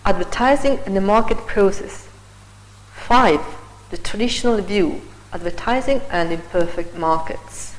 Advertising and the market process. 5. The traditional view, advertising and imperfect markets.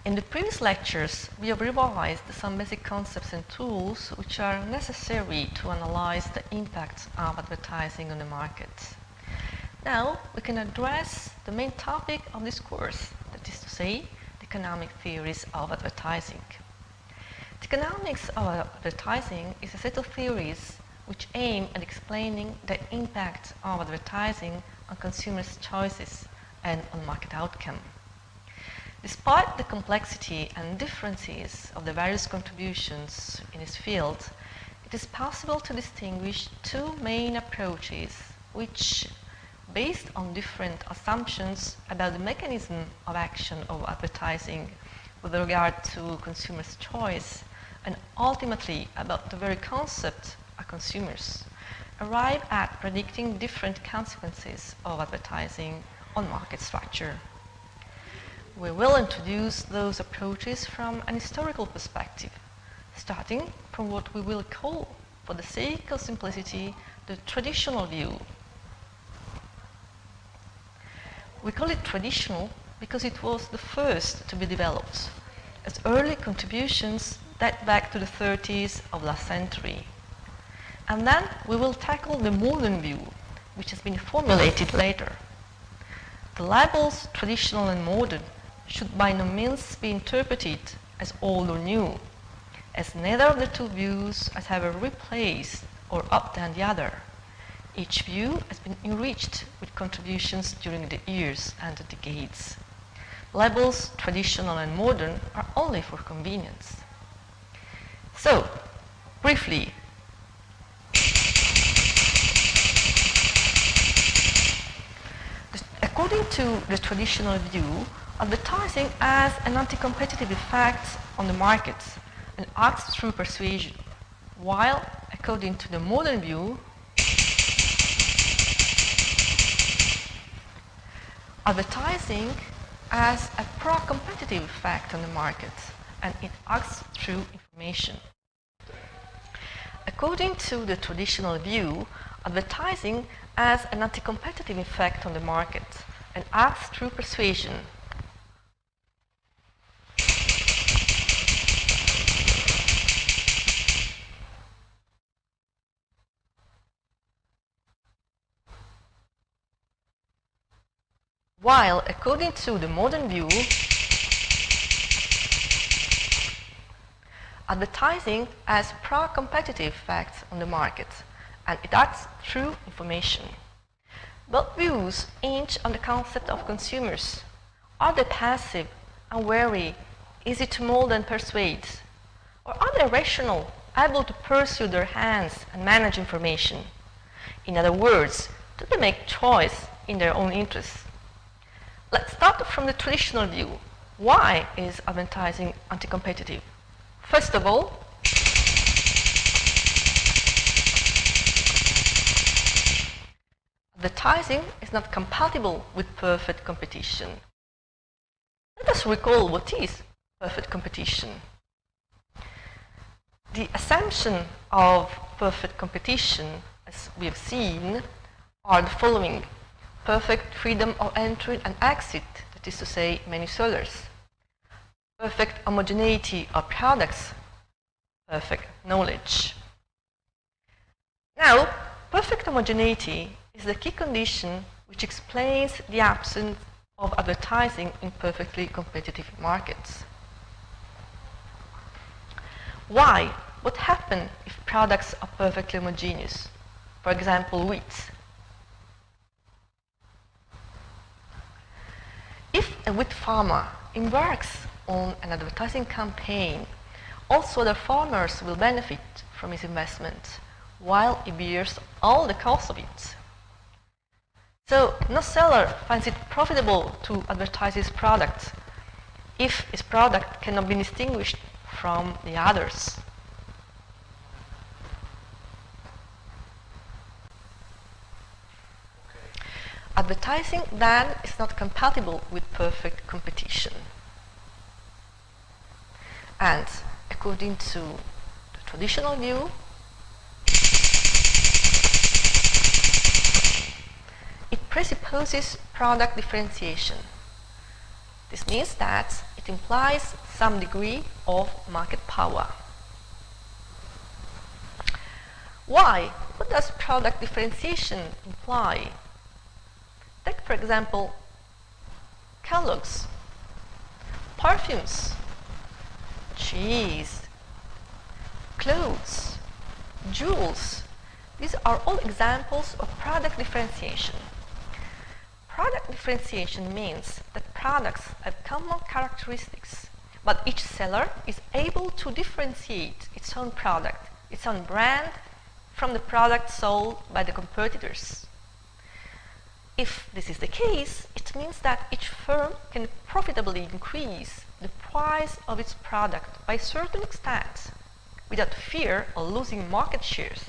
In the previous lectures, we have revised some basic concepts and tools which are necessary to analyze the impact of advertising on the market. Now, we can address the main topic of this course, that is to say, the economic theories of advertising. The economics of advertising is a set of theories which aim at explaining the impact of advertising on consumers' choices and on market outcome. Despite the complexity and differences of the various contributions in this field, it is possible to distinguish two main approaches which, based on different assumptions about the mechanism of action of advertising with regard to consumers' choice and ultimately about the very concept of consumers, arrive at predicting different consequences of advertising on market structure. We will introduce those approaches from an historical perspective, starting from what we will call, for the sake of simplicity, the traditional view. We call it traditional because it was the first to be developed, as early contributions date back to the 30s of last century. And then we will tackle the modern view, which has been formulated later. The labels traditional and modern should by no means be interpreted as old or new, as neither of the two views has ever replaced or updone the other. Each view has been enriched with contributions during the years and the decades. Labels traditional and modern are only for convenience. So, briefly, according to the traditional view, advertising has an anti-competitive effect on the market and acts through persuasion, while, according to the modern view, advertising has a pro-competitive effect on the market and it acts through information. According to the traditional view, advertising has an anti-competitive effect on the market and acts through persuasion. While, according to the modern view, advertising has pro-competitive effects on the market and it acts through information. Both views hinge on the concept of consumers. Are they passive, unwary, easy to mold and persuade? Or are they rational, able to pursue their ends and manage information? In other words, do they make choice in their own interests? Let's start from the traditional view. Why is advertising anti-competitive? First of all, advertising is not compatible with perfect competition. Let us recall what is perfect competition. The assumption of perfect competition, as we have seen, are the following: perfect freedom of entry and exit, that is to say, many sellers; perfect homogeneity of products; perfect knowledge. Now, perfect homogeneity is the key condition which explains the absence of advertising in perfectly competitive markets. Why? What happens if products are perfectly homogeneous? For example, wheat. If a wheat farmer embarks on an advertising campaign, also other farmers will benefit from his investment, while he bears all the cost of it. So, no seller finds it profitable to advertise his product if his product cannot be distinguished from the others. Advertising then is not compatible with perfect competition. And according to the traditional view, presupposes product differentiation. This means that it implies some degree of market power. Why? What does product differentiation imply? Take, for example, Kellogg's, perfumes, cheese, clothes, jewels. These are all examples of product differentiation. Product differentiation means that products have common characteristics, but each seller is able to differentiate its own product, its own brand, from the product sold by the competitors. If this is the case, it means that each firm can profitably increase the price of its product by a certain extent, without fear of losing market shares,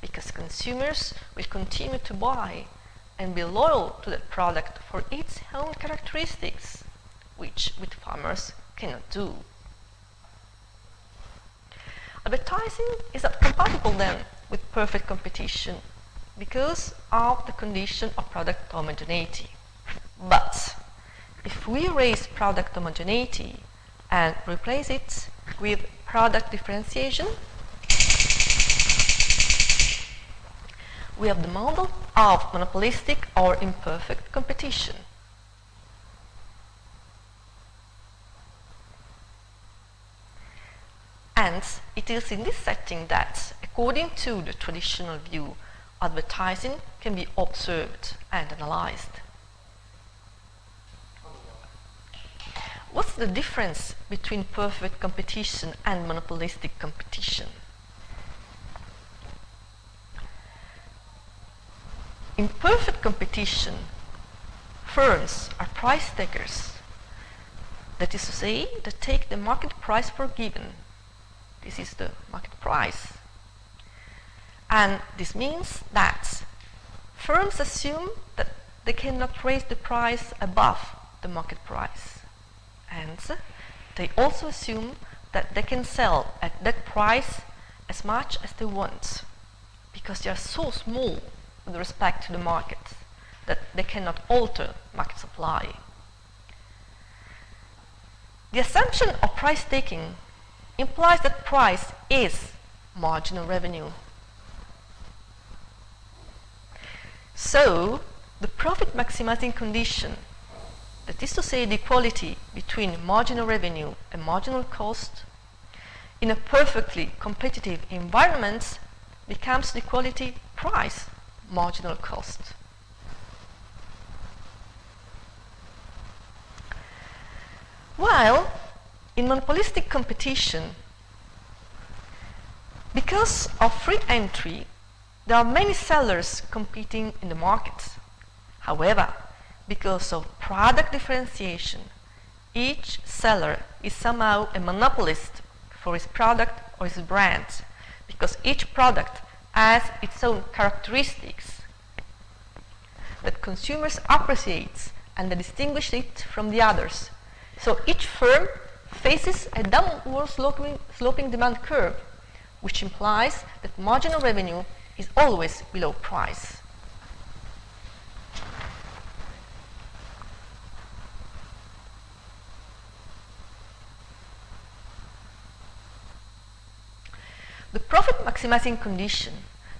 because consumers will continue to buy and be loyal to that product for its own characteristics, which with farmers cannot do. Advertising is not compatible then with perfect competition because of the condition of product homogeneity. But if we erase product homogeneity and replace it with product differentiation, we have the model of monopolistic or imperfect competition. And it is in this setting that, according to the traditional view, advertising can be observed and analyzed. What's the difference between perfect competition and monopolistic competition? In perfect competition, firms are price takers. That is to say, they take the market price for given. This is the market price. And this means that firms assume that they cannot raise the price above the market price. And they also assume that they can sell at that price as much as they want, because they are so small with respect to the market that they cannot alter market supply. The assumption of price taking implies that price is marginal revenue. So, the profit maximizing condition, that is to say the equality between marginal revenue and marginal cost, in a perfectly competitive environment becomes the equality price marginal cost. While in monopolistic competition, because of free entry, there are many sellers competing in the market. However, because of product differentiation, each seller is somehow a monopolist for his product or his brand, because each product has its own characteristics that consumers appreciate and that distinguish it from the others. So each firm faces a downward sloping demand curve, which implies that marginal revenue is always below price. The profit maximizing condition,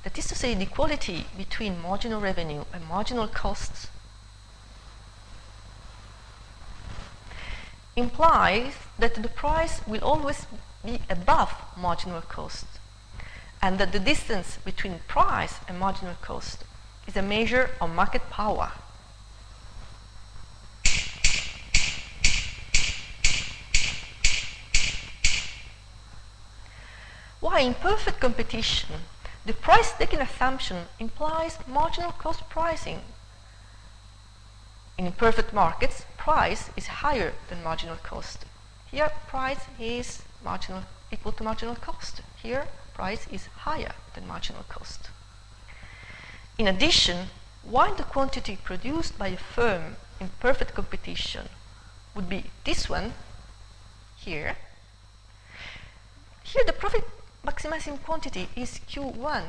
that is to say the equality between marginal revenue and marginal costs, implies that the price will always be above marginal cost, and that the distance between price and marginal cost is a measure of market power. While in perfect competition, the price-taking assumption implies marginal cost pricing. In imperfect markets, price is higher than marginal cost. Here, price is equal to marginal cost. Here, price is higher than marginal cost. In addition, while the quantity produced by a firm in perfect competition would be this one, here the profit maximizing quantity is Q1,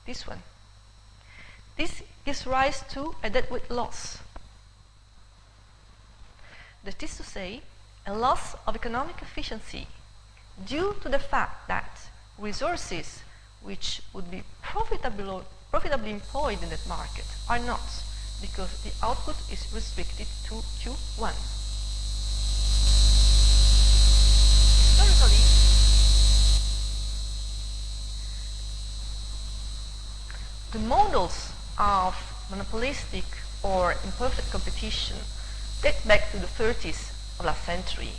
this one. This gives rise to a deadweight loss. That is to say, a loss of economic efficiency due to the fact that resources which would be profitably employed in that market are not, because the output is restricted to Q1. Historically, the models of monopolistic or imperfect competition date back to the 30s of last century,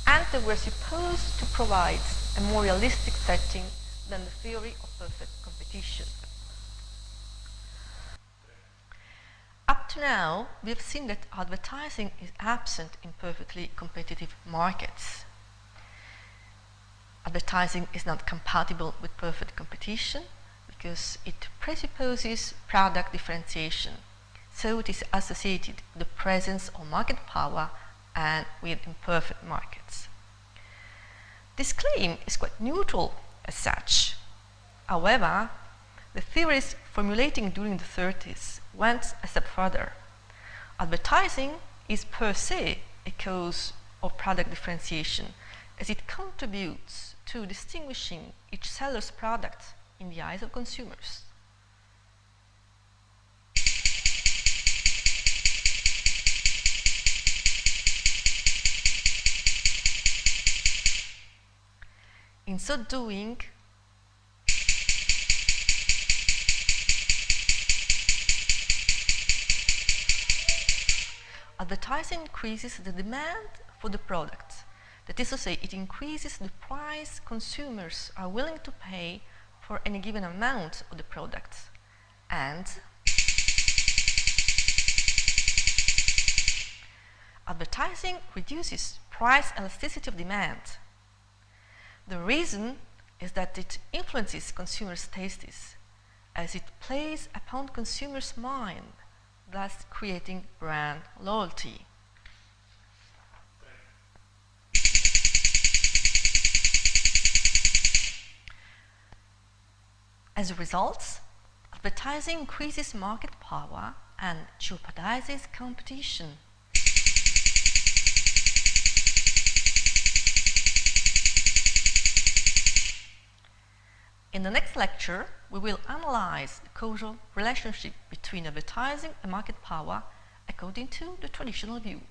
and they were supposed to provide a more realistic setting than the theory of perfect competition. Up to now, we have seen that advertising is absent in perfectly competitive markets. Advertising is not compatible with perfect competition because it presupposes product differentiation, so it is associated with the presence of market power and with imperfect markets. This claim is quite neutral as such. However, the theories formulating during the 30s went a step further. Advertising is per se a cause of product differentiation, as it contributes to distinguishing each seller's product in the eyes of consumers. In so doing, advertising increases the demand for the product. That is to say, it increases the price consumers are willing to pay for any given amount of the product. And advertising reduces price elasticity of demand. The reason is that it influences consumers' tastes, as it plays upon consumers' mind, thus creating brand loyalty. As a result, advertising increases market power and jeopardizes competition. In the next lecture, we will analyze the causal relationship between advertising and market power according to the traditional view.